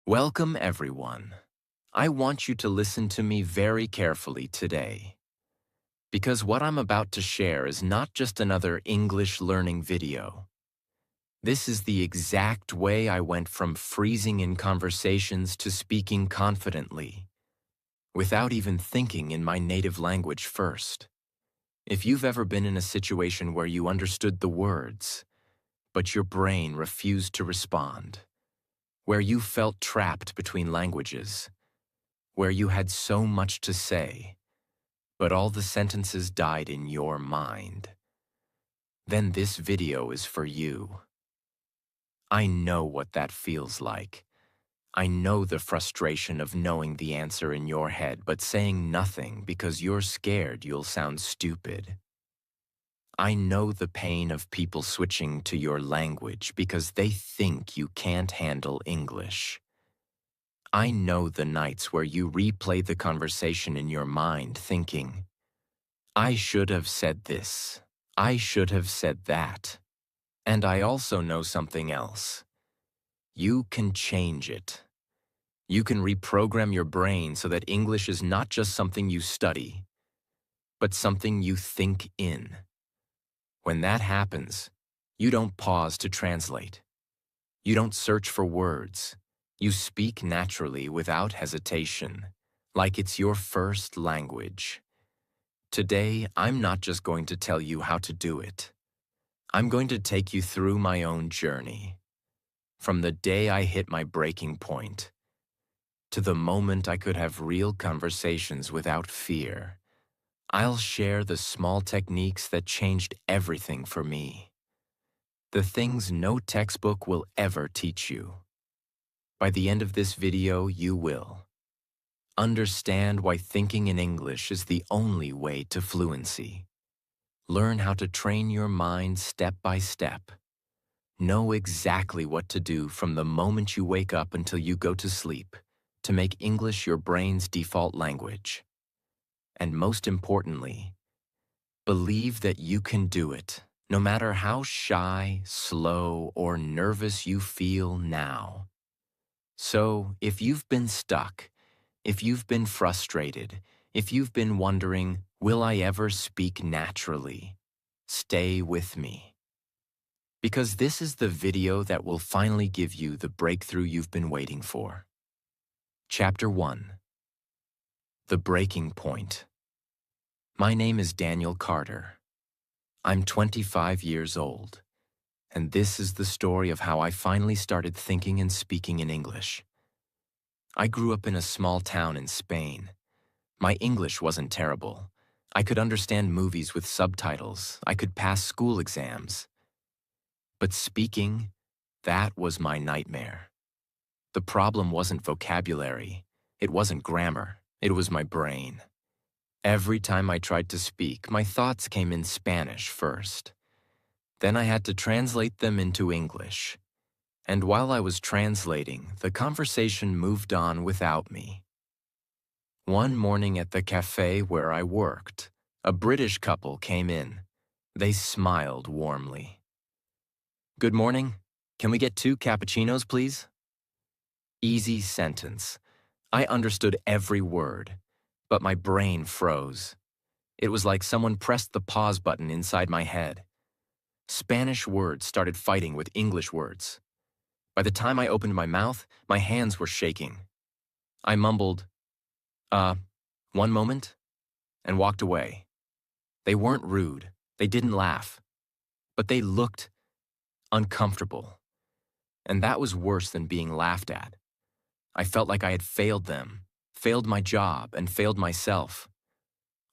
Welcome, everyone. I want you to listen to me very carefully today, because what I'm about to share is not just another English learning video. This is the exact way I went from freezing in conversations to speaking confidently, without even thinking in my native language first. If you've ever been in a situation where you understood the words, but your brain refused to respond, where you felt trapped between languages, where you had so much to say, but all the sentences died in your mind, then this video is for you. I know what that feels like. I know the frustration of knowing the answer in your head but saying nothing because you're scared you'll sound stupid. I know the pain of people switching to your language because they think you can't handle English. I know the nights where you replay the conversation in your mind thinking, I should have said this. I should have said that. And I also know something else. You can change it. You can reprogram your brain so that English is not just something you study, but something you think in. When that happens, you don't pause to translate. You don't search for words. You speak naturally without hesitation, like it's your first language. Today, I'm not just going to tell you how to do it. I'm going to take you through my own journey. From the day I hit my breaking point, to the moment I could have real conversations without fear. I'll share the small techniques that changed everything for me. The things no textbook will ever teach you. By the end of this video, you will understand why thinking in English is the only way to fluency. Learn how to train your mind step by step. Know exactly what to do from the moment you wake up until you go to sleep to make English your brain's default language. And most importantly, believe that you can do it, no matter how shy, slow, or nervous you feel now. So, if you've been stuck, if you've been frustrated, if you've been wondering, will I ever speak naturally? Stay with me. Because this is the video that will finally give you the breakthrough you've been waiting for. Chapter 1. The Breaking Point. My name is Daniel Carter. I'm 25 years old, and this is the story of how I finally started thinking and speaking in English. I grew up in a small town in Spain. My English wasn't terrible. I could understand movies with subtitles. I could pass school exams. But speaking, that was my nightmare. The problem wasn't vocabulary. It wasn't grammar. It was my brain. Every time I tried to speak, my thoughts came in Spanish first. Then I had to translate them into English. And while I was translating, the conversation moved on without me. One morning at the cafe where I worked, a British couple came in. They smiled warmly. Good morning. Can we get 2 cappuccinos, please? Easy sentence. I understood every word, but my brain froze. It was like someone pressed the pause button inside my head. Spanish words started fighting with English words. By the time I opened my mouth, my hands were shaking. I mumbled, one moment, and walked away. They weren't rude. They didn't laugh. But they looked uncomfortable. And that was worse than being laughed at. I felt like I had failed them, failed my job, and failed myself.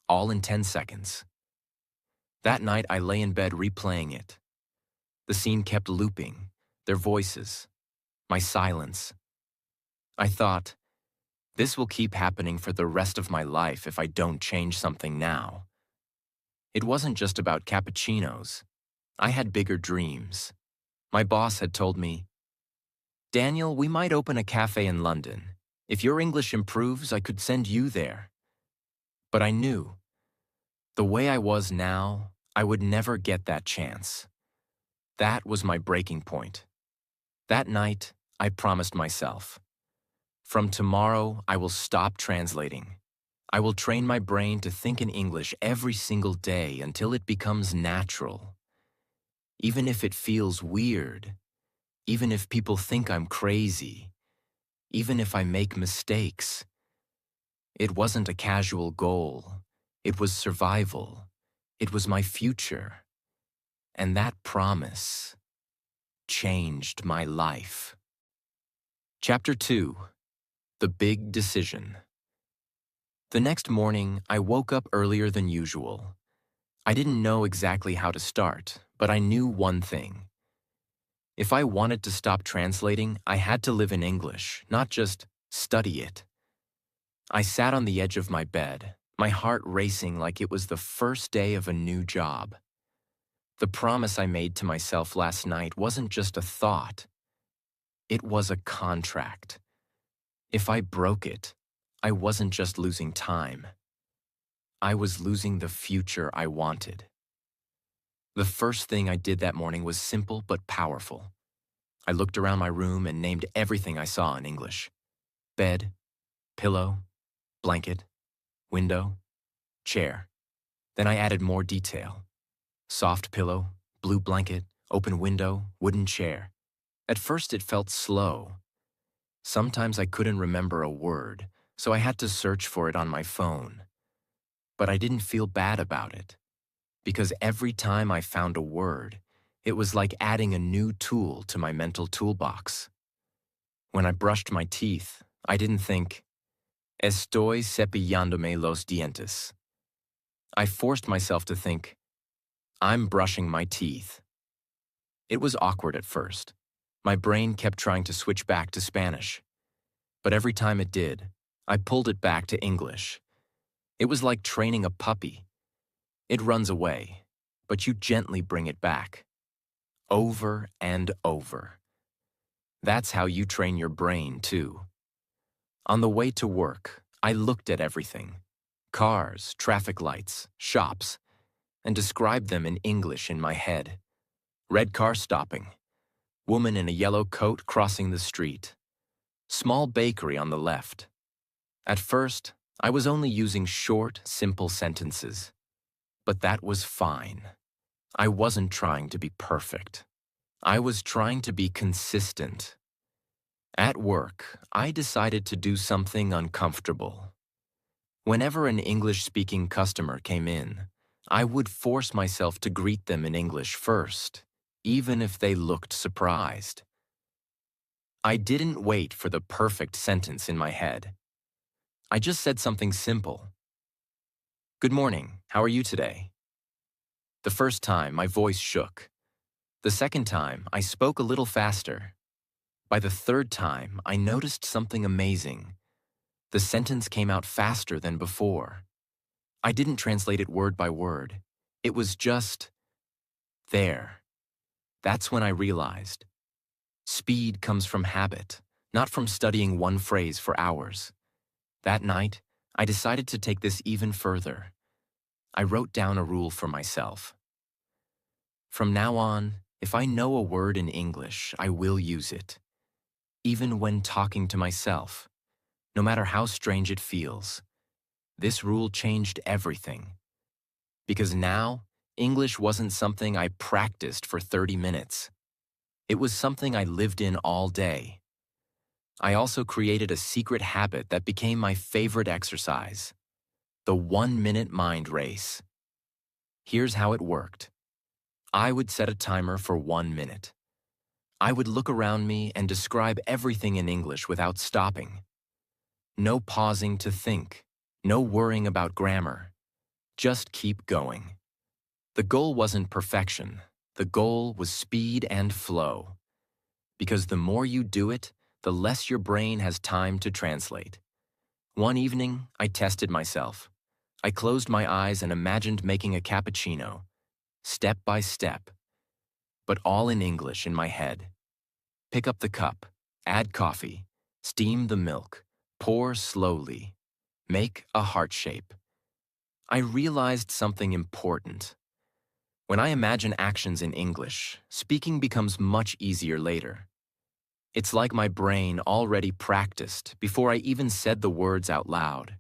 All in 10 seconds. That night, I lay in bed replaying it. The scene kept looping, their voices, my silence. I thought, this will keep happening for the rest of my life if I don't change something now. It wasn't just about cappuccinos. I had bigger dreams. My boss had told me, Daniel, we might open a cafe in London. If your English improves, I could send you there. But I knew, the way I was now, I would never get that chance. That was my breaking point. That night, I promised myself, From tomorrow, I will stop translating. I will train my brain to think in English every single day until it becomes natural. Even if it feels weird, even if people think I'm crazy, even if I make mistakes. It wasn't a casual goal. It was survival. It was my future. And that promise changed my life. Chapter 2. The Big Decision. The next morning, I woke up earlier than usual. I didn't know exactly how to start, but I knew one thing. If I wanted to stop translating, I had to live in English, not just study it. I sat on the edge of my bed, my heart racing like it was the first day of a new job. The promise I made to myself last night wasn't just a thought. It was a contract. If I broke it, I wasn't just losing time. I was losing the future I wanted. The first thing I did that morning was simple but powerful. I looked around my room and named everything I saw in English. Bed, pillow, blanket, window, chair. Then I added more detail. Soft pillow, blue blanket, open window, wooden chair. At first it felt slow. Sometimes I couldn't remember a word, so I had to search for it on my phone. But I didn't feel bad about it, because every time I found a word, it was like adding a new tool to my mental toolbox. When I brushed my teeth, I didn't think, Estoy cepillándome los dientes. I forced myself to think, I'm brushing my teeth. It was awkward at first. My brain kept trying to switch back to Spanish. But every time it did, I pulled it back to English. It was like training a puppy. It runs away, but you gently bring it back. Over and over. That's how you train your brain, too. On the way to work, I looked at everything. Cars, traffic lights, shops, and described them in English in my head. Red car stopping. Woman in a yellow coat crossing the street. Small bakery on the left. At first, I was only using short, simple sentences. But that was fine. I wasn't trying to be perfect. I was trying to be consistent. At work, I decided to do something uncomfortable. Whenever an English-speaking customer came in, I would force myself to greet them in English first, even if they looked surprised. I didn't wait for the perfect sentence in my head. I just said something simple. Good morning, how are you today? The first time, my voice shook. The second time, I spoke a little faster. By the third time, I noticed something amazing. The sentence came out faster than before. I didn't translate it word by word. It was just there. That's when I realized. Speed comes from habit, not from studying one phrase for hours. That night, I decided to take this even further. I wrote down a rule for myself. From now on, if I know a word in English, I will use it. Even when talking to myself, no matter how strange it feels. This rule changed everything. Because now, English wasn't something I practiced for 30 minutes. It was something I lived in all day. I also created a secret habit that became my favorite exercise. The 1-minute mind race. Here's how it worked. I would set a timer for 1 minute. I would look around me and describe everything in English without stopping. No pausing to think, no worrying about grammar. Just keep going. The goal wasn't perfection. The goal was speed and flow. Because the more you do it, the less your brain has time to translate. One evening, I tested myself. I closed my eyes and imagined making a cappuccino, step by step, but all in English in my head. Pick up the cup, add coffee, steam the milk, pour slowly, make a heart shape. I realized something important. When I imagine actions in English, speaking becomes much easier later. It's like my brain already practiced before I even said the words out loud.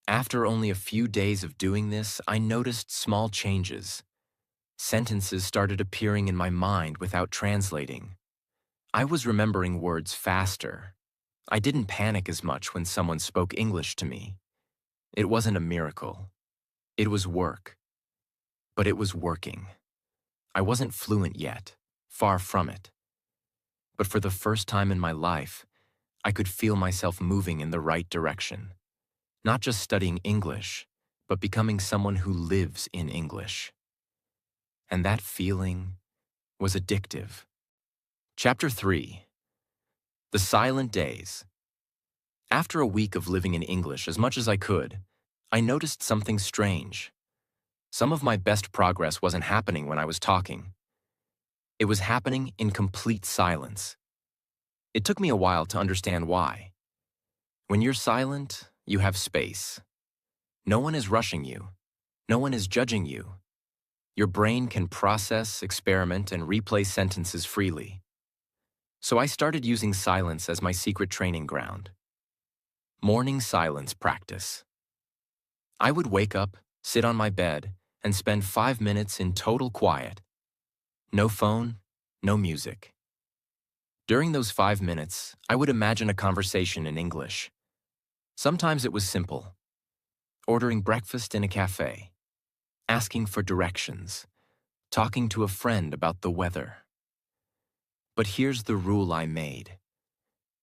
After only a few days of doing this, I noticed small changes. Sentences started appearing in my mind without translating. I was remembering words faster. I didn't panic as much when someone spoke English to me. It wasn't a miracle. It was work. But it was working. I wasn't fluent yet, far from it. But for the first time in my life, I could feel myself moving in the right direction. Not just studying English, but becoming someone who lives in English. And that feeling was addictive. Chapter 3. The Silent Days. After a week of living in English as much as I could, I noticed something strange. Some of my best progress wasn't happening when I was talking. It was happening in complete silence. It took me a while to understand why. When you're silent, you have space. No one is rushing you. No one is judging you. Your brain can process, experiment, and replay sentences freely. So I started using silence as my secret training ground. Morning silence practice. I would wake up, sit on my bed, and spend 5 minutes in total quiet. No phone, no music. During those 5 minutes, I would imagine a conversation in English. Sometimes it was simple. Ordering breakfast in a cafe. Asking for directions. Talking to a friend about the weather. But here's the rule I made.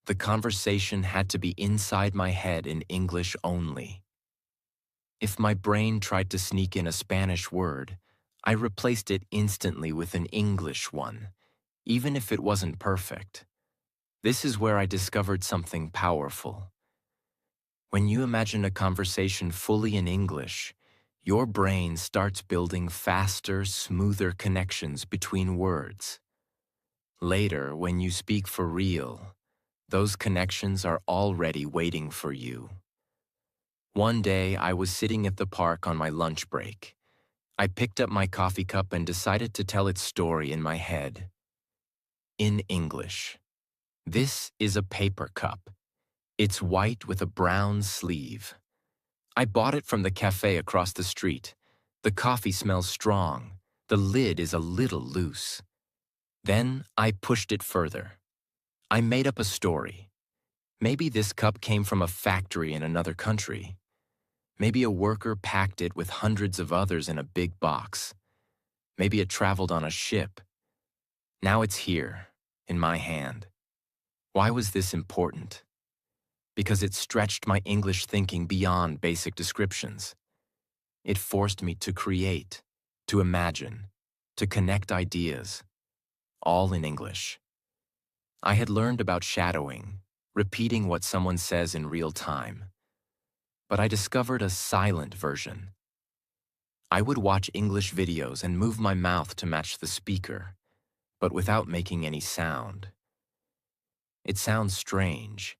The conversation had to be inside my head in English only. If my brain tried to sneak in a Spanish word, I replaced it instantly with an English one, even if it wasn't perfect. This is where I discovered something powerful. When you imagine a conversation fully in English, your brain starts building faster, smoother connections between words. Later, when you speak for real, those connections are already waiting for you. One day, I was sitting at the park on my lunch break. I picked up my coffee cup and decided to tell its story in my head. In English. This is a paper cup. It's white with a brown sleeve. I bought it from the cafe across the street. The coffee smells strong. The lid is a little loose. Then I pushed it further. I made up a story. Maybe this cup came from a factory in another country. Maybe a worker packed it with hundreds of others in a big box. Maybe it traveled on a ship. Now it's here, in my hand. Why was this important? Because it stretched my English thinking beyond basic descriptions. It forced me to create, to imagine, to connect ideas, all in English. I had learned about shadowing, repeating what someone says in real time. But I discovered a silent version. I would watch English videos and move my mouth to match the speaker, but without making any sound. It sounds strange,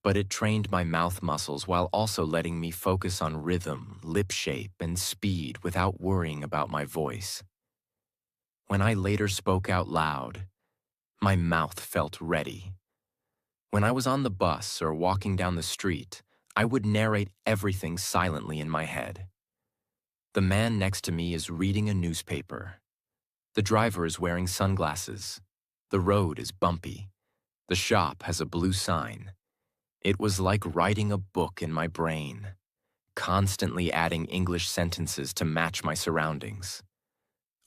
but it trained my mouth muscles while also letting me focus on rhythm, lip shape, and speed without worrying about my voice. When I later spoke out loud, my mouth felt ready. When I was on the bus or walking down the street, I would narrate everything silently in my head. The man next to me is reading a newspaper. The driver is wearing sunglasses. The road is bumpy. The shop has a blue sign. It was like writing a book in my brain, constantly adding English sentences to match my surroundings.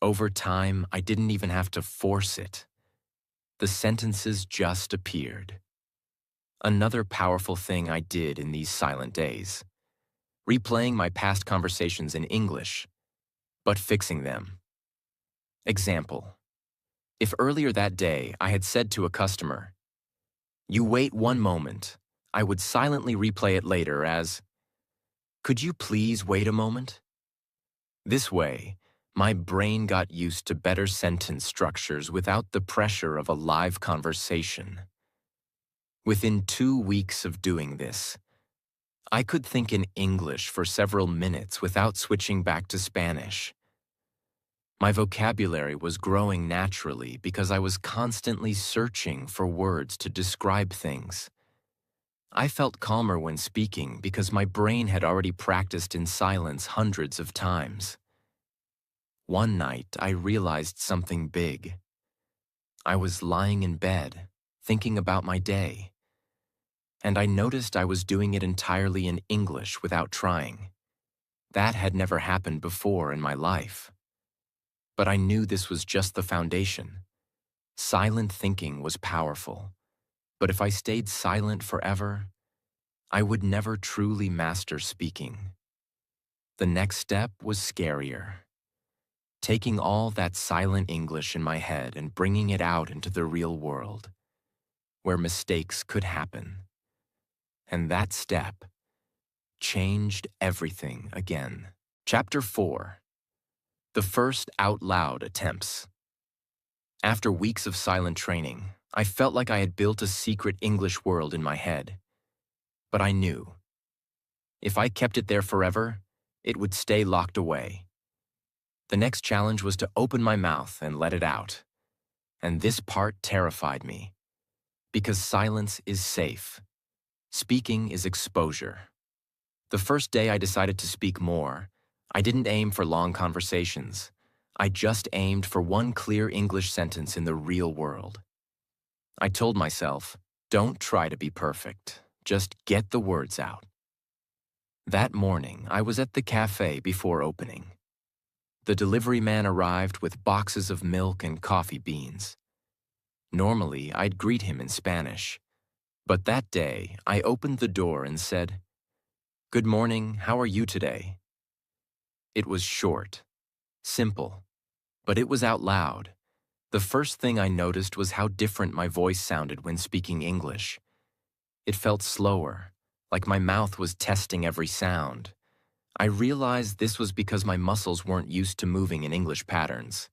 Over time, I didn't even have to force it. The sentences just appeared. Another powerful thing I did in these silent days. Replaying my past conversations in English, but fixing them. Example. If earlier that day I had said to a customer, "You wait one moment," I would silently replay it later as, "Could you please wait a moment?" This way, my brain got used to better sentence structures without the pressure of a live conversation. Within 2 weeks of doing this, I could think in English for several minutes without switching back to Spanish. My vocabulary was growing naturally because I was constantly searching for words to describe things. I felt calmer when speaking because my brain had already practiced in silence hundreds of times. One night, I realized something big. I was lying in bed, thinking about my day, and I noticed I was doing it entirely in English without trying. That had never happened before in my life. But I knew this was just the foundation. Silent thinking was powerful, but if I stayed silent forever, I would never truly master speaking. The next step was scarier. Taking all that silent English in my head and bringing it out into the real world, where mistakes could happen. And that step changed everything again. Chapter 4. The first out-loud attempts. After weeks of silent training, I felt like I had built a secret English world in my head. But I knew, if I kept it there forever, it would stay locked away. The next challenge was to open my mouth and let it out. And this part terrified me. Because silence is safe. Speaking is exposure. The first day I decided to speak more, I didn't aim for long conversations. I just aimed for one clear English sentence in the real world. I told myself, don't try to be perfect. Just get the words out. That morning, I was at the cafe before opening. The delivery man arrived with boxes of milk and coffee beans. Normally, I'd greet him in Spanish. But that day, I opened the door and said, "Good morning, how are you today?" It was short, simple, but it was out loud. The first thing I noticed was how different my voice sounded when speaking English. It felt slower, like my mouth was testing every sound. I realized this was because my muscles weren't used to moving in English patterns.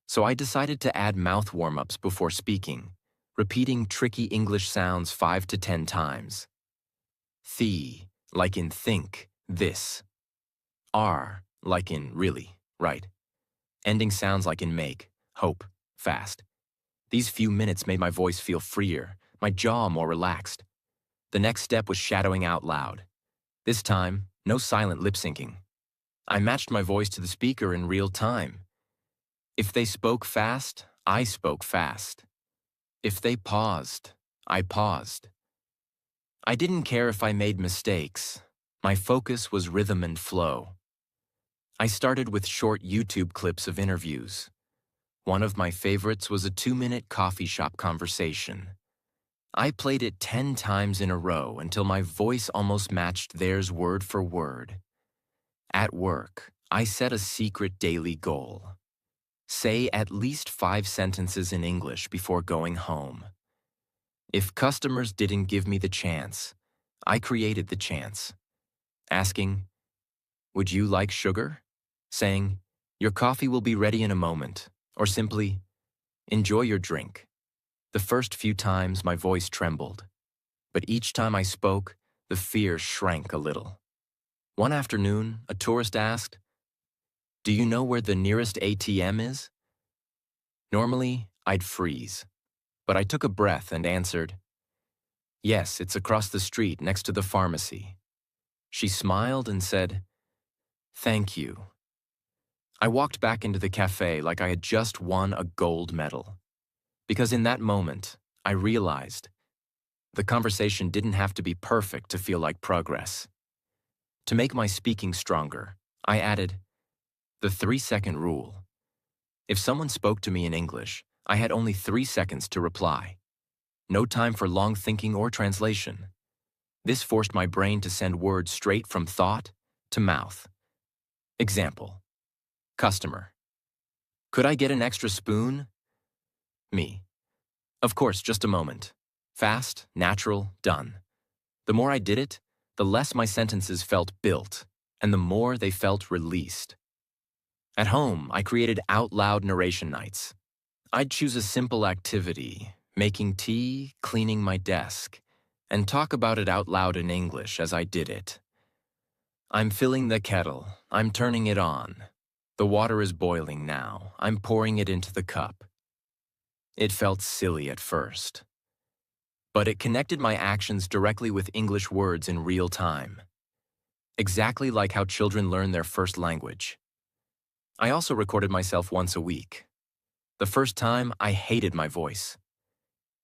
So I decided to add mouth warm-ups before speaking, repeating tricky English sounds 5 to 10 times. The, like in think, this. R, like in really, right. Ending sounds like in make, hope, fast. These few minutes made my voice feel freer, my jaw more relaxed. The next step was shadowing out loud. This time, no silent lip-syncing. I matched my voice to the speaker in real time. If they spoke fast, I spoke fast. If they paused, I paused. I didn't care if I made mistakes. My focus was rhythm and flow. I started with short YouTube clips of interviews. One of my favorites was a 2-minute coffee shop conversation. I played it 10 times in a row until my voice almost matched theirs word for word. At work, I set a secret daily goal. Say at least 5 sentences in English before going home. If customers didn't give me the chance, I created the chance. Asking, "Would you like sugar?" Saying, "Your coffee will be ready in a moment," or simply, "Enjoy your drink." The first few times my voice trembled, but each time I spoke, the fear shrank a little. One afternoon, a tourist asked, "Do you know where the nearest ATM is?" Normally, I'd freeze, but I took a breath and answered, "Yes, it's across the street next to the pharmacy." She smiled and said, "Thank you." I walked back into the cafe like I had just won a gold medal. Because in that moment, I realized the conversation didn't have to be perfect to feel like progress. To make my speaking stronger, I added the 3-second rule. If someone spoke to me in English, I had only 3 seconds to reply. No time for long thinking or translation. This forced my brain to send words straight from thought to mouth. Example. Customer. "Could I get an extra spoon?" Me. "Of course, just a moment." Fast, natural, done. The more I did it, the less my sentences felt built, and the more they felt released. At home, I created out-loud narration nights. I'd choose a simple activity, making tea, cleaning my desk, and talk about it out loud in English as I did it. "I'm filling the kettle. I'm turning it on." The water is boiling now. I'm pouring it into the cup. It felt silly at first, but it connected my actions directly with English words in real time, exactly like how children learn their first language. I also recorded myself once a week. The first time, I hated my voice.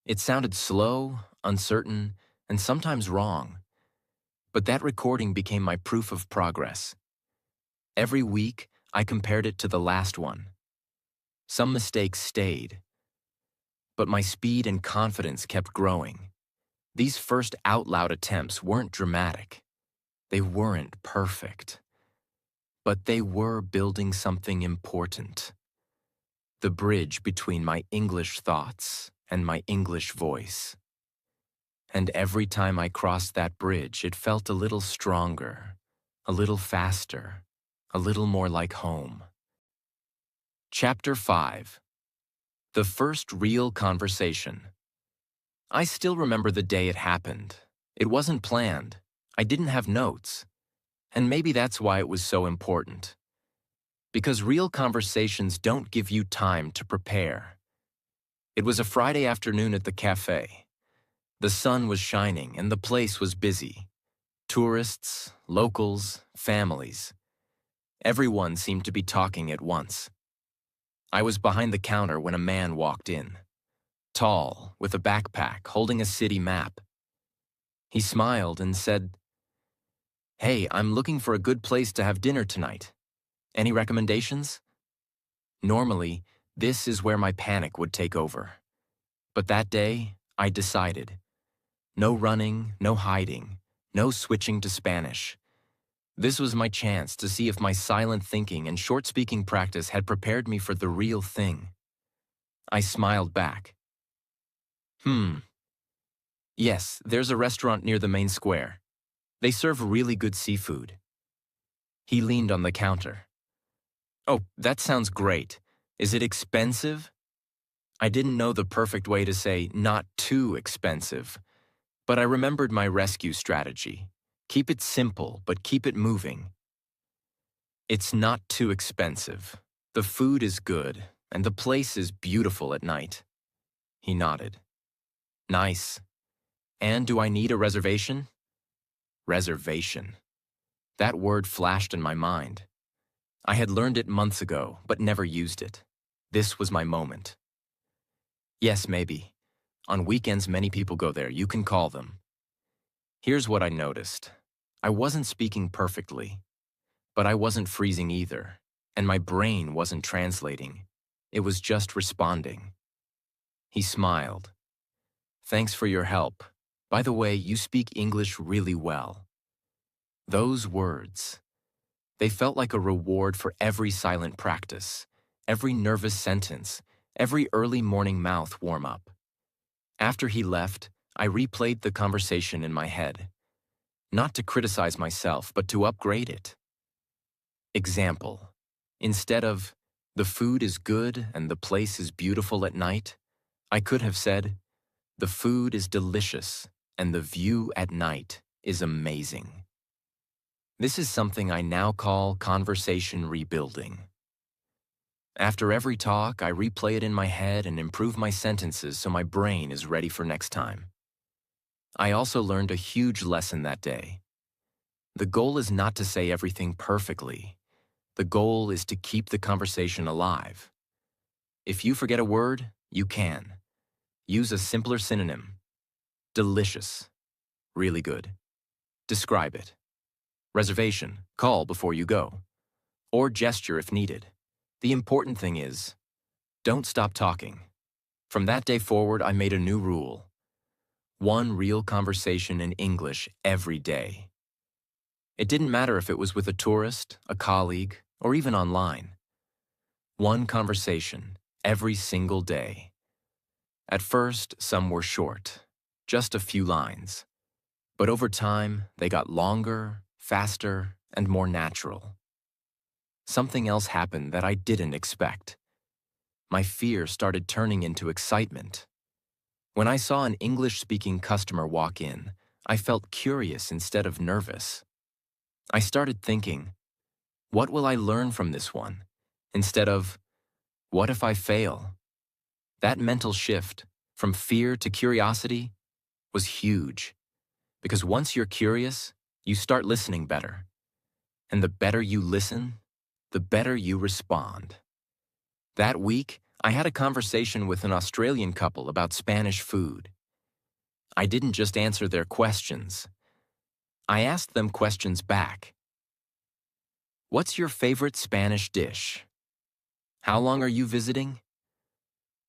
It sounded slow, uncertain, and sometimes wrong. But that recording became my proof of progress. Every week, I compared it to the last one. Some mistakes stayed, but my speed and confidence kept growing. These first out-loud attempts weren't dramatic. They weren't perfect. But they were building something important. The bridge between my English thoughts and my English voice. And every time I crossed that bridge, it felt a little stronger, a little faster, a little more like home. Chapter 5. The First Real Conversation. I still remember the day it happened. It wasn't planned. I didn't have notes. And maybe that's why it was so important. Because real conversations don't give you time to prepare. It was a Friday afternoon at the cafe. The sun was shining and the place was busy. Tourists, locals, families. Everyone seemed to be talking at once. I was behind the counter when a man walked in. Tall, with a backpack, holding a city map. He smiled and said, "Hey, I'm looking for a good place to have dinner tonight. Any recommendations?" Normally, this is where my panic would take over. But that day, I decided. No running, no hiding, no switching to Spanish. This was my chance to see if my silent thinking and short-speaking practice had prepared me for the real thing. I smiled back. Yes, there's a restaurant near the main square. They serve really good seafood. He leaned on the counter. Oh, that sounds great. Is it expensive? I didn't know the perfect way to say not too expensive, but I remembered my rescue strategy. Keep it simple, but keep it moving. It's not too expensive. The food is good, and the place is beautiful at night. He nodded. Nice. And do I need a reservation? Reservation. That word flashed in my mind. I had learned it months ago, but never used it. This was my moment. Yes, maybe. On weekends, many people go there. You can call them. Here's what I noticed. I wasn't speaking perfectly, but I wasn't freezing either, and my brain wasn't translating. It was just responding. He smiled. Thanks for your help. By the way, you speak English really well. Those words. They felt like a reward for every silent practice, every nervous sentence, every early morning mouth warm-up. After he left, I replayed the conversation in my head. Not to criticize myself, but to upgrade it. Example. Instead of, the food is good and the place is beautiful at night, I could have said, the food is delicious and the view at night is amazing. This is something I now call conversation rebuilding. After every talk, I replay it in my head and improve my sentences so my brain is ready for next time. I also learned a huge lesson that day. The goal is not to say everything perfectly. The goal is to keep the conversation alive. If you forget a word, you can. Use a simpler synonym. Delicious. Really good. Describe it. Reservation. Call before you go. Or gesture if needed. The important thing is, don't stop talking. From that day forward, I made a new rule. One real conversation in English every day. It didn't matter if it was with a tourist, a colleague, or even online. One conversation every single day. At first, some were short, just a few lines. But over time, they got longer, faster, and more natural. Something else happened that I didn't expect. My fear started turning into excitement. When I saw an English-speaking customer walk in, I felt curious instead of nervous. I started thinking, what will I learn from this one? instead of, what if I fail? That mental shift from fear to curiosity was huge, because once you're curious, you start listening better. And the better you listen, the better you respond. That week, I had a conversation with an Australian couple about Spanish food. I didn't just answer their questions. I asked them questions back. What's your favorite Spanish dish? How long are you visiting?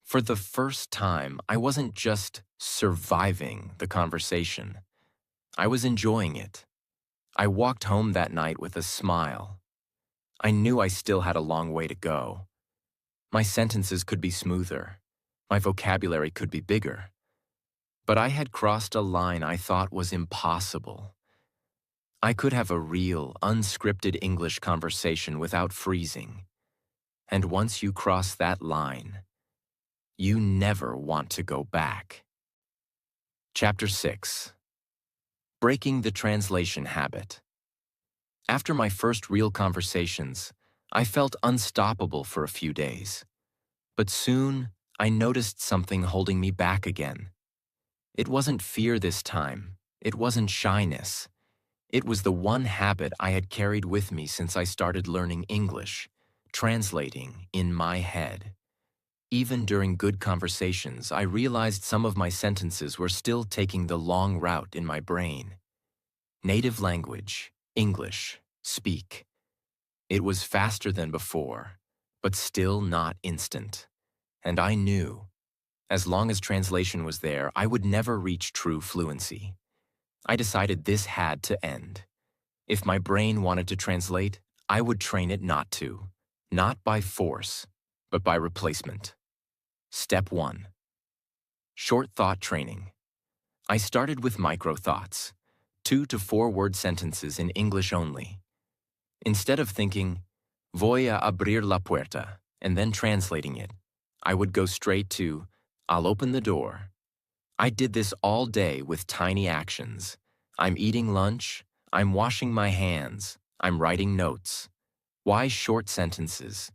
For the first time, I wasn't just surviving the conversation. I was enjoying it. I walked home that night with a smile. I knew I still had a long way to go. My sentences could be smoother. My vocabulary could be bigger. But I had crossed a line I thought was impossible. I could have a real, unscripted English conversation without freezing. And once you cross that line, you never want to go back. Chapter 6. Breaking the Translation Habit. After my first real conversations, I felt unstoppable for a few days. But soon, I noticed something holding me back again. It wasn't fear this time. It wasn't shyness. It was the one habit I had carried with me since I started learning English, translating in my head. Even during good conversations, I realized some of my sentences were still taking the long route in my brain. Native language, English, speak. It was faster than before, but still not instant. And I knew, as long as translation was there, I would never reach true fluency. I decided this had to end. If my brain wanted to translate, I would train it not to. Not by force, but by replacement. Step 1. Short thought training. I started with micro thoughts, 2 to 4 word sentences in English only. Instead of thinking, voy a abrir la puerta, and then translating it, I would go straight to, I'll open the door. I did this all day with tiny actions. I'm eating lunch, I'm washing my hands, I'm writing notes. Why short sentences?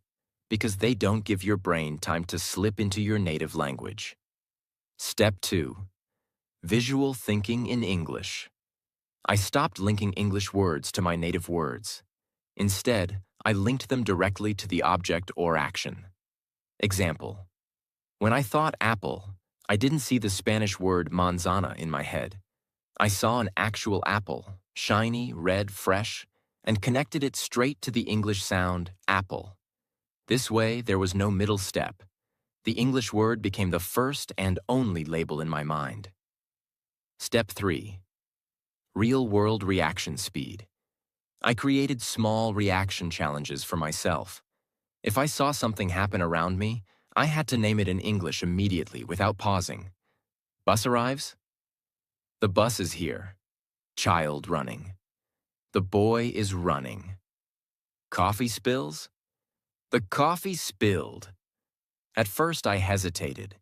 Because they don't give your brain time to slip into your native language. Step 2. Visual thinking in English. I stopped linking English words to my native words. Instead, I linked them directly to the object or action. Example. When I thought apple, I didn't see the Spanish word manzana in my head. I saw an actual apple, shiny, red, fresh, and connected it straight to the English sound apple. This way, there was no middle step. The English word became the first and only label in my mind. Step 3. Real-world reaction speed. I created small reaction challenges for myself. If I saw something happen around me, I had to name it in English immediately without pausing. Bus arrives? The bus is here. Child running. The boy is running. Coffee spills? The coffee spilled. At first, I hesitated,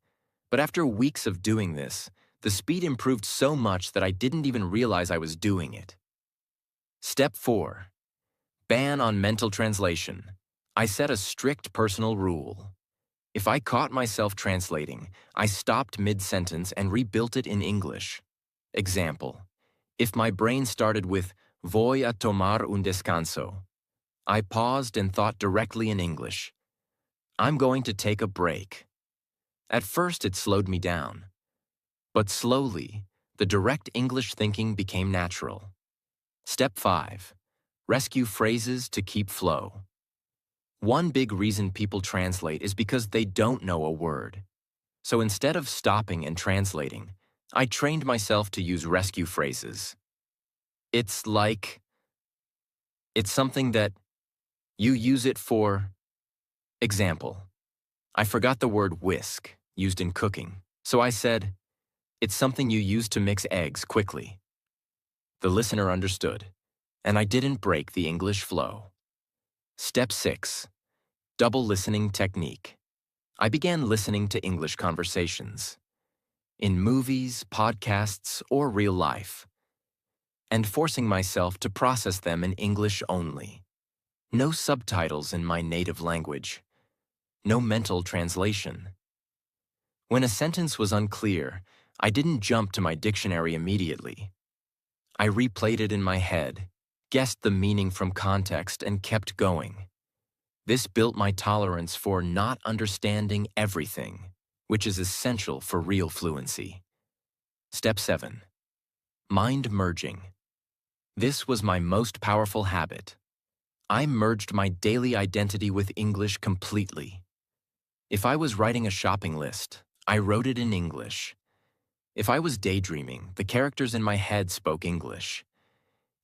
but after weeks of doing this, the speed improved so much that I didn't even realize I was doing it. Step 4. Ban on mental translation. I set a strict personal rule. If I caught myself translating, I stopped mid-sentence and rebuilt it in English. Example. If my brain started with voy a tomar un descanso, I paused and thought directly in English. I'm going to take a break. At first, it slowed me down. But slowly, the direct English thinking became natural. Step 5. Rescue phrases to keep flow. One big reason people translate is because they don't know a word. So instead of stopping and translating, I trained myself to use rescue phrases. It's something that you use it for. Example. I forgot the word whisk, used in cooking, so I said, it's something you use to mix eggs quickly. The listener understood, and I didn't break the English flow. Step 6. Double listening technique. I began listening to English conversations. In movies, podcasts, or real life, and forcing myself to process them in English only. No subtitles in my native language. No mental translation. When a sentence was unclear, I didn't jump to my dictionary immediately. I replayed it in my head, guessed the meaning from context, and kept going. This built my tolerance for not understanding everything, which is essential for real fluency. Step 7. Mind merging. This was my most powerful habit. I merged my daily identity with English completely. If I was writing a shopping list, I wrote it in English. If I was daydreaming, the characters in my head spoke English.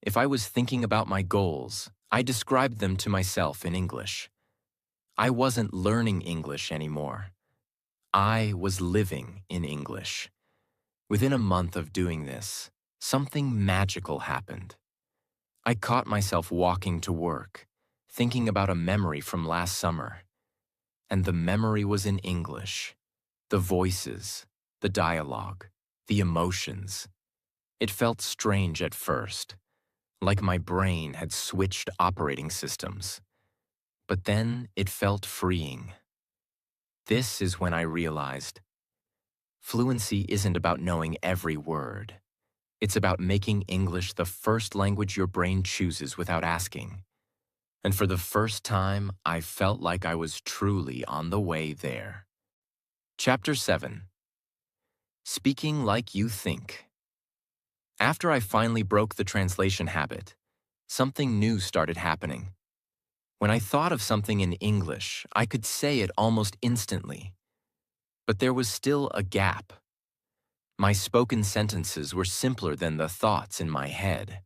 If I was thinking about my goals, I described them to myself in English. I wasn't learning English anymore. I was living in English. Within a month of doing this, something magical happened. I caught myself walking to work, thinking about a memory from last summer. And the memory was in English. The voices, the dialogue, the emotions. It felt strange at first, like my brain had switched operating systems. But then it felt freeing. This is when I realized fluency isn't about knowing every word. It's about making English the first language your brain chooses without asking. And for the first time, I felt like I was truly on the way there. Chapter 7. Speaking like you think. After I finally broke the translation habit, something new started happening. When I thought of something in English, I could say it almost instantly. But there was still a gap. My spoken sentences were simpler than the thoughts in my head.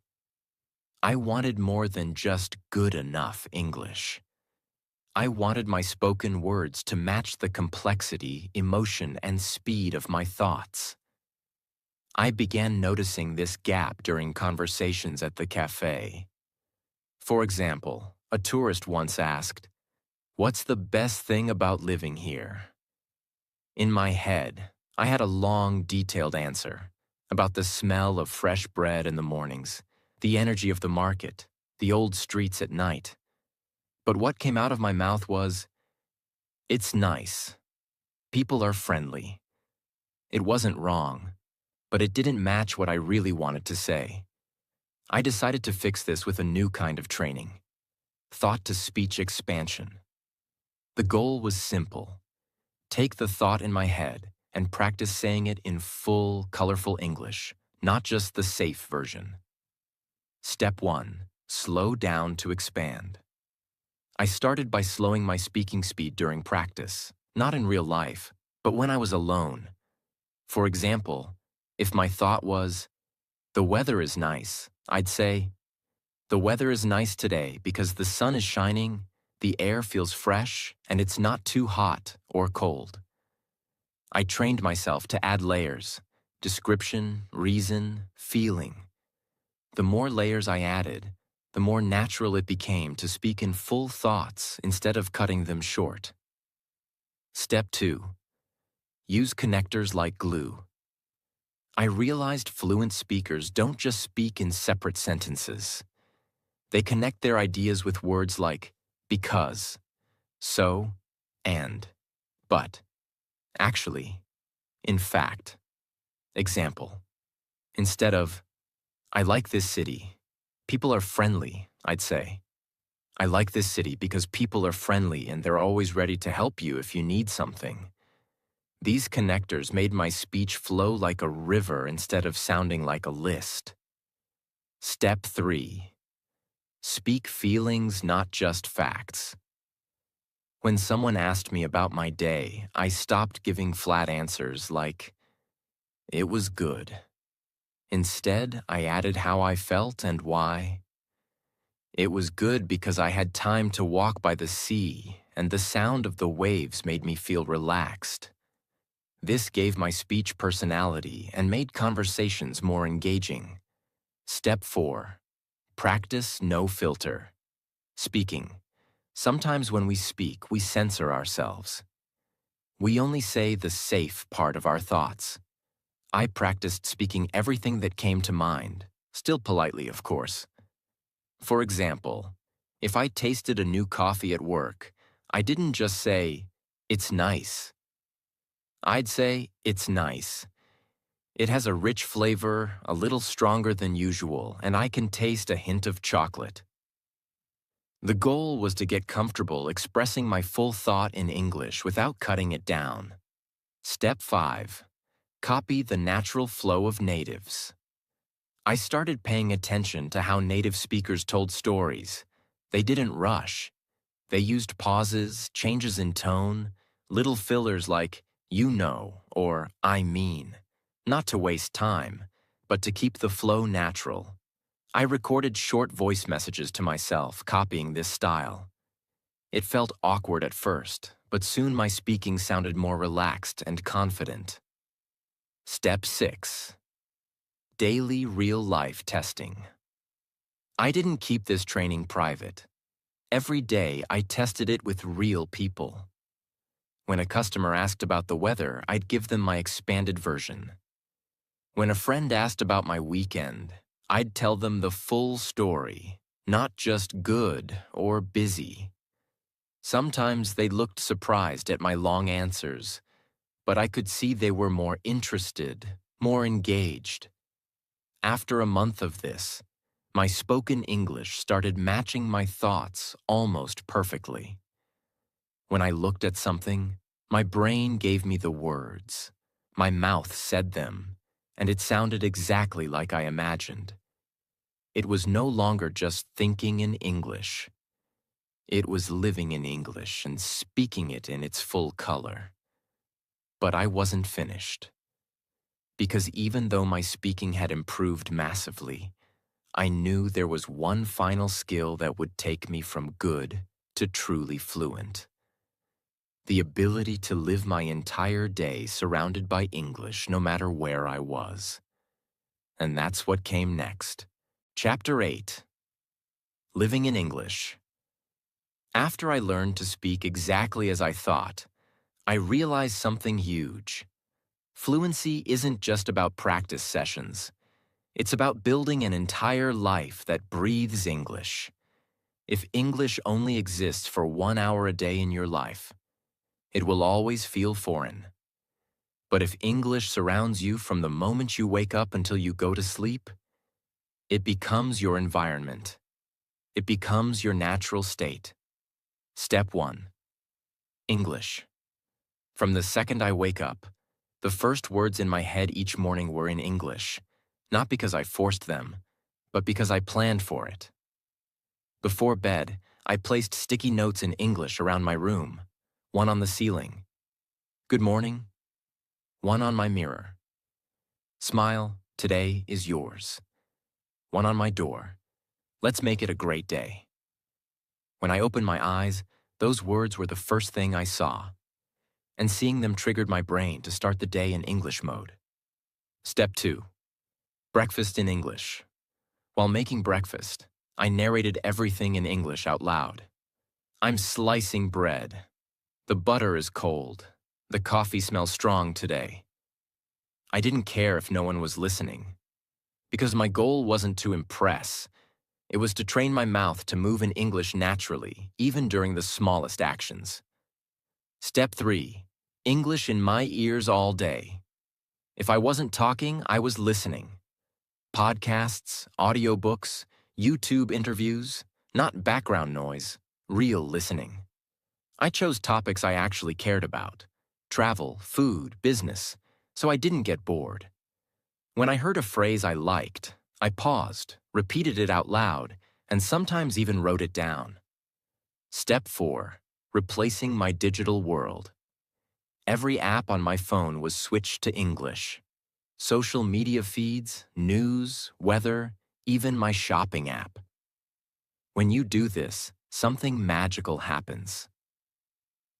I wanted more than just good enough English. I wanted my spoken words to match the complexity, emotion, and speed of my thoughts. I began noticing this gap during conversations at the cafe. For example, a tourist once asked, "What's the best thing about living here?" In my head, I had a long, detailed answer about the smell of fresh bread in the mornings, the energy of the market, the old streets at night. But what came out of my mouth was, "It's nice. People are friendly." It wasn't wrong, but it didn't match what I really wanted to say. I decided to fix this with a new kind of training, thought-to-speech expansion. The goal was simple. Take the thought in my head and practice saying it in full, colorful English, not just the safe version. Step 1. Slow down to expand. I started by slowing my speaking speed during practice, not in real life, but when I was alone. For example, if my thought was, "The weather is nice," I'd say, "The weather is nice today because the sun is shining, the air feels fresh, and it's not too hot or cold." I trained myself to add layers, description, reason, feeling. The more layers I added, the more natural it became to speak in full thoughts instead of cutting them short. Step 2. Use connectors like glue. I realized fluent speakers don't just speak in separate sentences. They connect their ideas with words like because, so, and, but, actually, in fact. Example. Instead of, "I like this city. People are friendly," I'd say, "I like this city because people are friendly and they're always ready to help you if you need something." These connectors made my speech flow like a river instead of sounding like a list. Step 3. Speak feelings, not just facts. When someone asked me about my day, I stopped giving flat answers like, "It was good." Instead, I added how I felt and why. It was good because I had time to walk by the sea, and the sound of the waves made me feel relaxed. This gave my speech personality and made conversations more engaging. Step 4. Practice no filter. Speaking. Sometimes when we speak, we censor ourselves. We only say the safe part of our thoughts. I practiced speaking everything that came to mind, still politely, of course. For example, If I tasted a new coffee at work, I didn't just say, "It's nice." I'd say, "It's nice. It has a rich flavor, a little stronger than usual, and I can taste a hint of chocolate." The goal was to get comfortable expressing my full thought in English without cutting it down. Step 5. Copy the natural flow of natives. I started paying attention to how native speakers told stories. They didn't rush. They used pauses, changes in tone, little fillers like, "you know," or "I mean," not to waste time, but to keep the flow natural. I recorded short voice messages to myself, copying this style. It felt awkward at first, but soon my speaking sounded more relaxed and confident. Step 6. Daily real-life testing. I didn't keep this training private. Every day, I tested it with real people. When a customer asked about the weather, I'd give them my expanded version. When a friend asked about my weekend, I'd tell them the full story, not just good or busy. Sometimes they looked surprised at my long answers, but I could see they were more interested, more engaged. After a month of this, my spoken English started matching my thoughts almost perfectly. When I looked at something, my brain gave me the words. My mouth said them, and it sounded exactly like I imagined. It was no longer just thinking in English. It was living in English and speaking it in its full color. But I wasn't finished. Because even though my speaking had improved massively, I knew there was one final skill that would take me from good to truly fluent. The ability to live my entire day surrounded by English no matter where I was. And that's what came next. Chapter 8. Living in English. After I learned to speak exactly as I thought, I realized something huge. Fluency isn't just about practice sessions. It's about building an entire life that breathes English. If English only exists for 1 hour a day in your life, it will always feel foreign. But if English surrounds you from the moment you wake up until you go to sleep, it becomes your environment. It becomes your natural state. Step 1. English. From the second I wake up, the first words in my head each morning were in English, not because I forced them, but because I planned for it. Before bed, I placed sticky notes in English around my room, one on the ceiling. "Good morning," one on my mirror. "Smile, today is yours," one on my door. "Let's make it a great day." When I opened my eyes, those words were the first thing I saw, and seeing them triggered my brain to start the day in English mode. Step 2. Breakfast in English. While making breakfast, I narrated everything in English out loud. "I'm slicing bread. The butter is cold. The coffee smells strong today." I didn't care if no one was listening, because my goal wasn't to impress. It was to train my mouth to move in English naturally, even during the smallest actions. Step 3. English in my ears all day. If I wasn't talking, I was listening. Podcasts, audiobooks, YouTube interviews, not background noise, real listening. I chose topics I actually cared about: travel, food, business, so I didn't get bored. When I heard a phrase I liked, I paused, repeated it out loud, and sometimes even wrote it down. Step 4. Replacing my digital world. Every app on my phone was switched to English. Social media feeds, news, weather, even my shopping app. When you do this, something magical happens.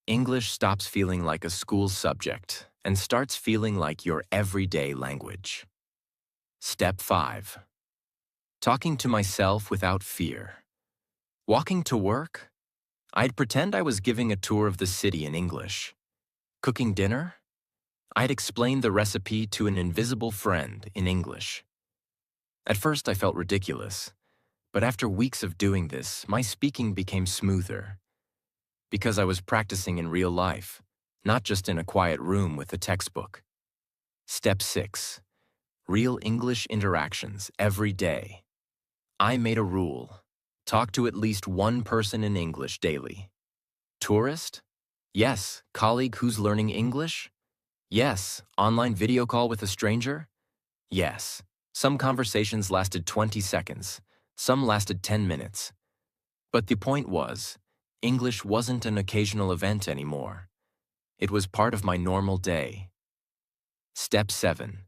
English stops feeling like a school subject and starts feeling like your everyday language. Step 5. Talking to myself without fear. Walking to work? I'd pretend I was giving a tour of the city in English. Cooking dinner? I'd explain the recipe to an invisible friend in English. At first I felt ridiculous, But after weeks of doing this, my speaking became smoother because I was practicing in real life, not just in a quiet room with a textbook. Step 6. Real English interactions every day. I made a rule. Talk to at least one person in English daily. Tourist? Yes. Colleague who's learning English? Yes. Online video call with a stranger? Yes. Some conversations lasted 20 seconds. Some lasted 10 minutes. But the point was, English wasn't an occasional event anymore. It was part of my normal day. Step 7.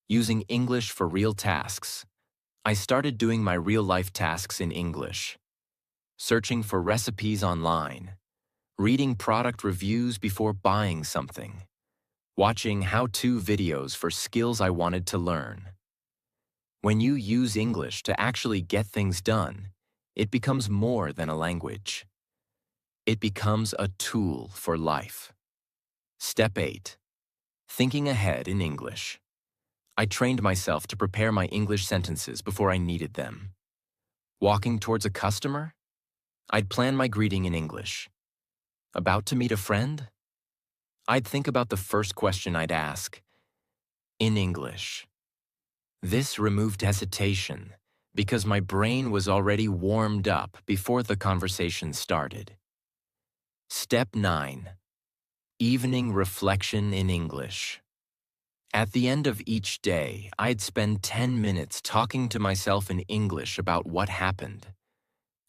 Using English for real tasks. I started doing my real-life tasks in English. Searching for recipes online. Reading product reviews before buying something. Watching how-to videos for skills I wanted to learn. When you use English to actually get things done, it becomes more than a language. It becomes a tool for life. Step 8. Thinking ahead in English. I trained myself to prepare my English sentences before I needed them. Walking towards a customer? I'd plan my greeting in English. About to meet a friend? I'd think about the first question I'd ask in English. This removed hesitation because my brain was already warmed up before the conversation started. Step 9. Evening reflection in English. At the end of each day, I'd spend 10 minutes talking to myself in English about what happened.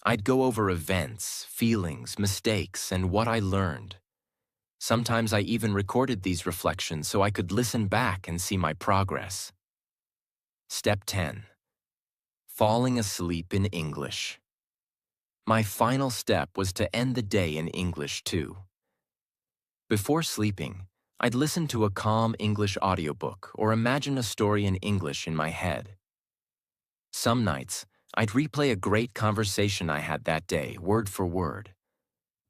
I'd go over events, feelings, mistakes, and what I learned. Sometimes I even recorded these reflections so I could listen back and see my progress. Step 10. Falling asleep in English. My final step was to end the day in English too. Before sleeping, I'd listen to a calm English audiobook or imagine a story in English in my head. Some nights, I'd replay a great conversation I had that day, word for word.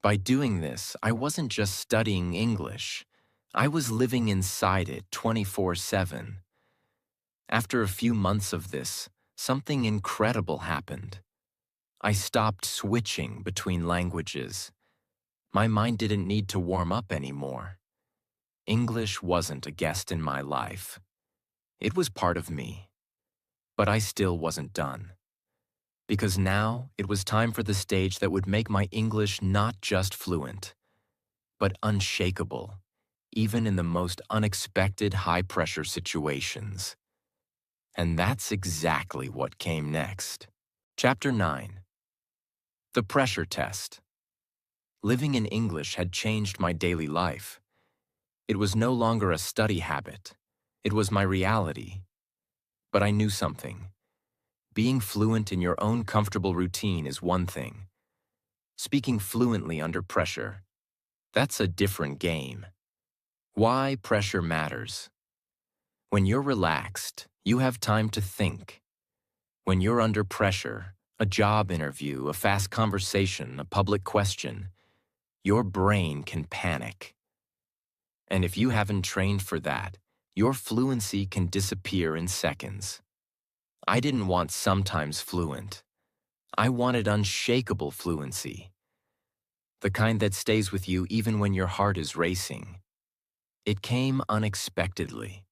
By doing this, I wasn't just studying English. I was living inside it 24/7. After a few months of this, something incredible happened. I stopped switching between languages. My mind didn't need to warm up anymore. English wasn't a guest in my life. It was part of me. But I still wasn't done. Because now it was time for the stage that would make my English not just fluent, but unshakable, even in the most unexpected high-pressure situations. And that's exactly what came next. Chapter 9. The Pressure Test. Living in English had changed my daily life. It was no longer a study habit. It was my reality. But I knew something. Being fluent in your own comfortable routine is one thing. Speaking fluently under pressure, that's a different game. Why pressure matters. When you're relaxed, you have time to think. When you're under pressure, a job interview, a fast conversation, a public question, your brain can panic. And if you haven't trained for that, your fluency can disappear in seconds. I didn't want sometimes fluent. I wanted unshakable fluency. The kind that stays with you even when your heart is racing. It came unexpectedly.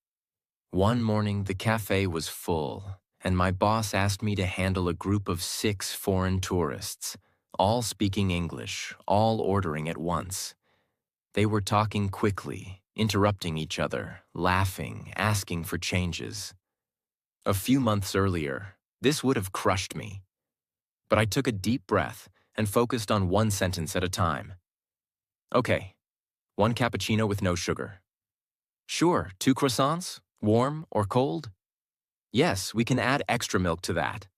One morning, the cafe was full, and my boss asked me to handle a group of 6 foreign tourists, all speaking English, all ordering at once. They were talking quickly, interrupting each other, laughing, asking for changes. A few months earlier, this would have crushed me. But I took a deep breath and focused on one sentence at a time. Okay, 1 cappuccino with no sugar. Sure, 2 croissants, warm or cold? Yes, we can add extra milk to that.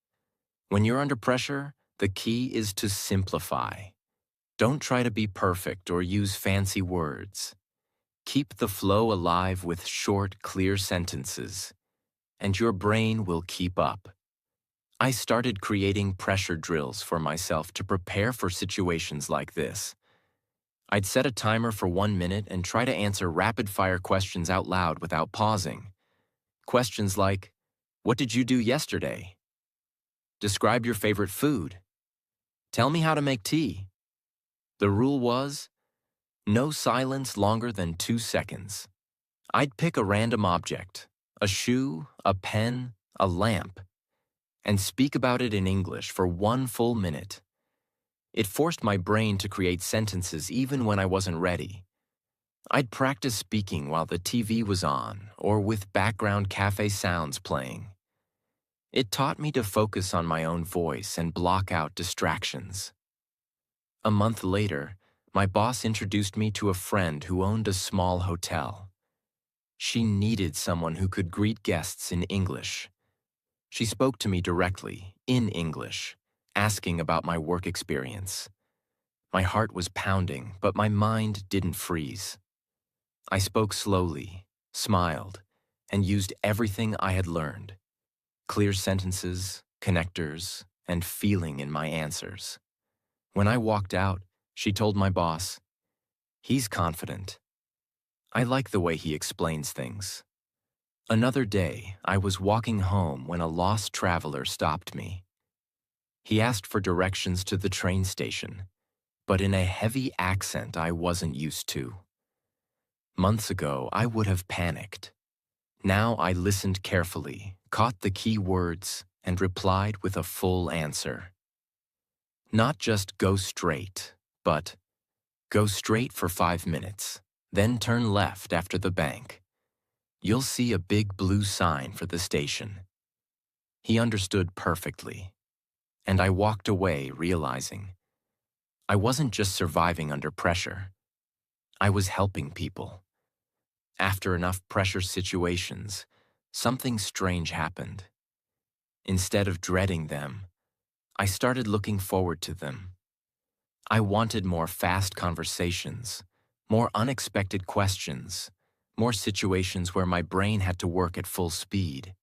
When you're under pressure, the key is to simplify. Don't try to be perfect or use fancy words. Keep the flow alive with short, clear sentences, and your brain will keep up. I started creating pressure drills for myself to prepare for situations like this. I'd set a timer for 1 minute and try to answer rapid-fire questions out loud without pausing. Questions like, what did you do yesterday? Describe your favorite food. Tell me how to make tea. The rule was, no silence longer than 2 seconds. I'd pick a random object, a shoe, a pen, a lamp, and speak about it in English for 1 full minute. It forced my brain to create sentences even when I wasn't ready. I'd practice speaking while the TV was on or with background cafe sounds playing. It taught me to focus on my own voice and block out distractions. A month later, my boss introduced me to a friend who owned a small hotel. She needed someone who could greet guests in English. She spoke to me directly, in English, asking about my work experience. My heart was pounding, but my mind didn't freeze. I spoke slowly, smiled, and used everything I had learned. Clear sentences, connectors, and feeling in my answers. When I walked out, she told my boss, "He's confident. I like the way he explains things." Another day, I was walking home when a lost traveler stopped me. He asked for directions to the train station, but in a heavy accent I wasn't used to. Months ago, I would have panicked. Now I listened carefully, caught the key words, and replied with a full answer. Not just go straight, but go straight for 5 minutes, then turn left after the bank. You'll see a big blue sign for the station. He understood perfectly, and I walked away realizing I wasn't just surviving under pressure. I was helping people. After enough pressure situations, something strange happened. Instead of dreading them, I started looking forward to them. I wanted more fast conversations, more unexpected questions, more situations where my brain had to work at full speed.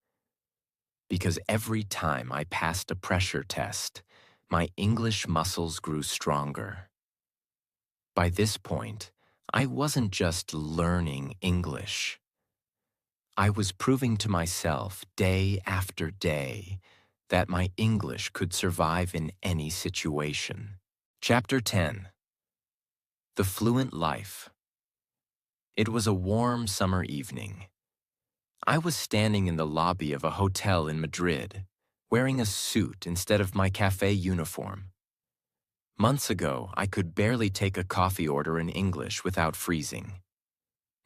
Because every time I passed a pressure test, my English muscles grew stronger. By this point, I wasn't just learning English. I was proving to myself day after day that my English could survive in any situation. Chapter 10. The Fluent Life. It was a warm summer evening. I was standing in the lobby of a hotel in Madrid, wearing a suit instead of my cafe uniform. Months ago, I could barely take a coffee order in English without freezing.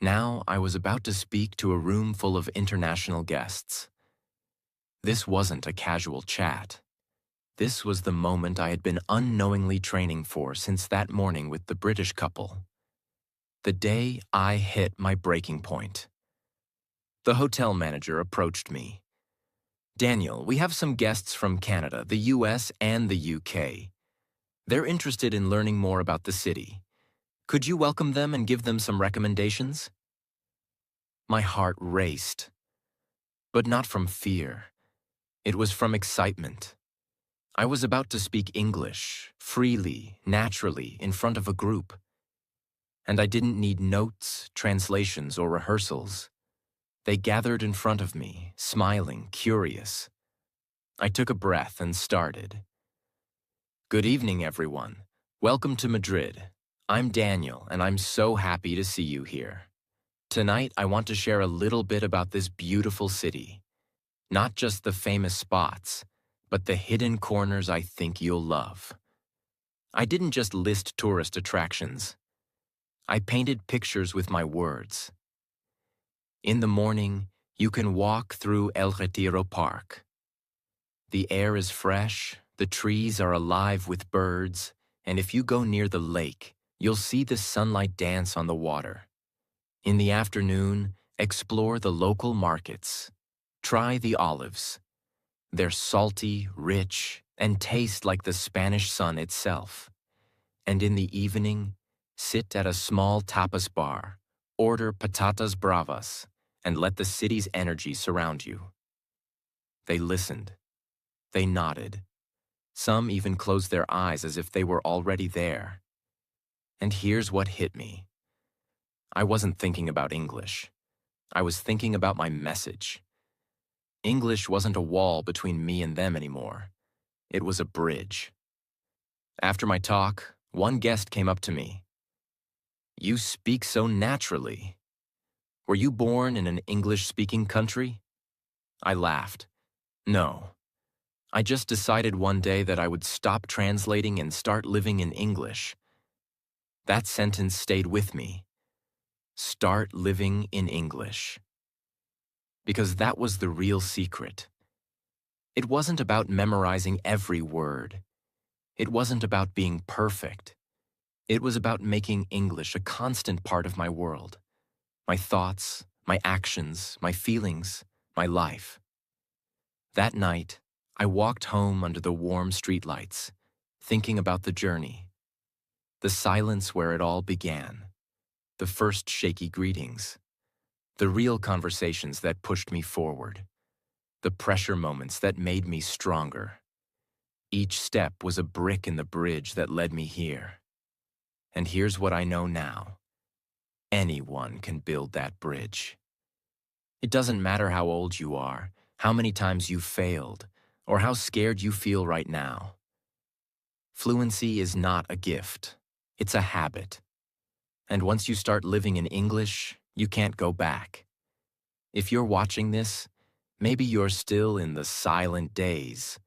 Now, I was about to speak to a room full of international guests. This wasn't a casual chat. This was the moment I had been unknowingly training for since that morning with the British couple. The day I hit my breaking point. The hotel manager approached me. "Daniel, we have some guests from Canada, the US, and the UK. They're interested in learning more about the city. Could you welcome them and give them some recommendations?" My heart raced, but not from fear. It was from excitement. I was about to speak English, freely, naturally, in front of a group. And I didn't need notes, translations, or rehearsals. They gathered in front of me, smiling, curious. I took a breath and started. "Good evening, everyone. Welcome to Madrid. I'm Daniel, and I'm so happy to see you here. Tonight, I want to share a little bit about this beautiful city. Not just the famous spots, but the hidden corners I think you'll love." I didn't just list tourist attractions. I painted pictures with my words. In the morning, you can walk through El Retiro Park. The air is fresh, the trees are alive with birds, and if you go near the lake, you'll see the sunlight dance on the water. In the afternoon, explore the local markets. Try the olives. They're salty, rich, and taste like the Spanish sun itself. And in the evening, sit at a small tapas bar, order patatas bravas, and let the city's energy surround you. They listened. They nodded. Some even closed their eyes as if they were already there. And here's what hit me. I wasn't thinking about English. I was thinking about my message. English wasn't a wall between me and them anymore. It was a bridge. After my talk, one guest came up to me. "You speak so naturally. Were you born in an English-speaking country?" I laughed. "No. I just decided one day that I would stop translating and start living in English." That sentence stayed with me. Start living in English. Because that was the real secret. It wasn't about memorizing every word. It wasn't about being perfect. It was about making English a constant part of my world. My thoughts, my actions, my feelings, my life. That night, I walked home under the warm streetlights, thinking about the journey. The silence where it all began. The first shaky greetings. The real conversations that pushed me forward. The pressure moments that made me stronger. Each step was a brick in the bridge that led me here. And here's what I know now. Anyone can build that bridge. It doesn't matter how old you are, how many times you've failed, or how scared you feel right now. Fluency is not a gift. It's a habit. And once you start living in English, you can't go back. If you're watching this, maybe you're still in the silent days.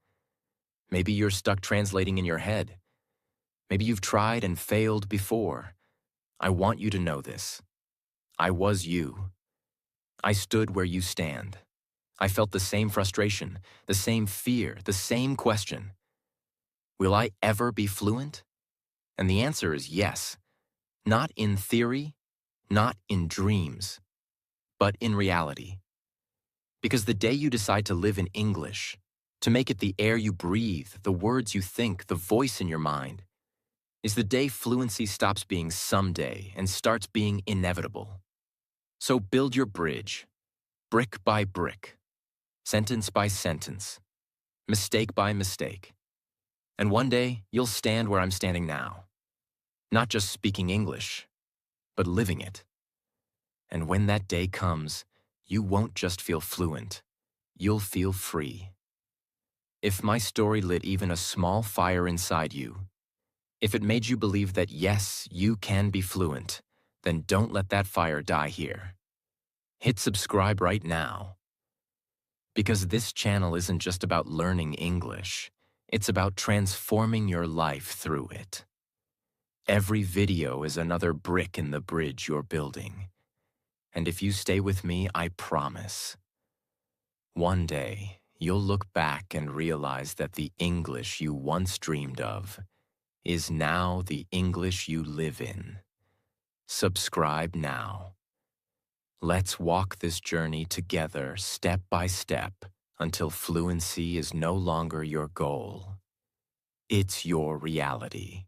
Maybe you're stuck translating in your head. Maybe you've tried and failed before. I want you to know this. I was you. I stood where you stand. I felt the same frustration, the same fear, the same question. Will I ever be fluent? And the answer is yes. Not in theory, not in dreams, but in reality. Because the day you decide to live in English, to make it the air you breathe, the words you think, the voice in your mind, is the day fluency stops being someday and starts being inevitable. So build your bridge, brick by brick, sentence by sentence, mistake by mistake. And one day, you'll stand where I'm standing now. Not just speaking English, but living it. And when that day comes, you won't just feel fluent, you'll feel free. If my story lit even a small fire inside you, if it made you believe that yes, you can be fluent, then don't let that fire die here. Hit subscribe right now. Because this channel isn't just about learning English, it's about transforming your life through it. Every video is another brick in the bridge you're building. And if you stay with me, I promise, one day you'll look back and realize that the English you once dreamed of is now the English you live in. Subscribe now. Let's walk this journey together step by step until fluency is no longer your goal. It's your reality.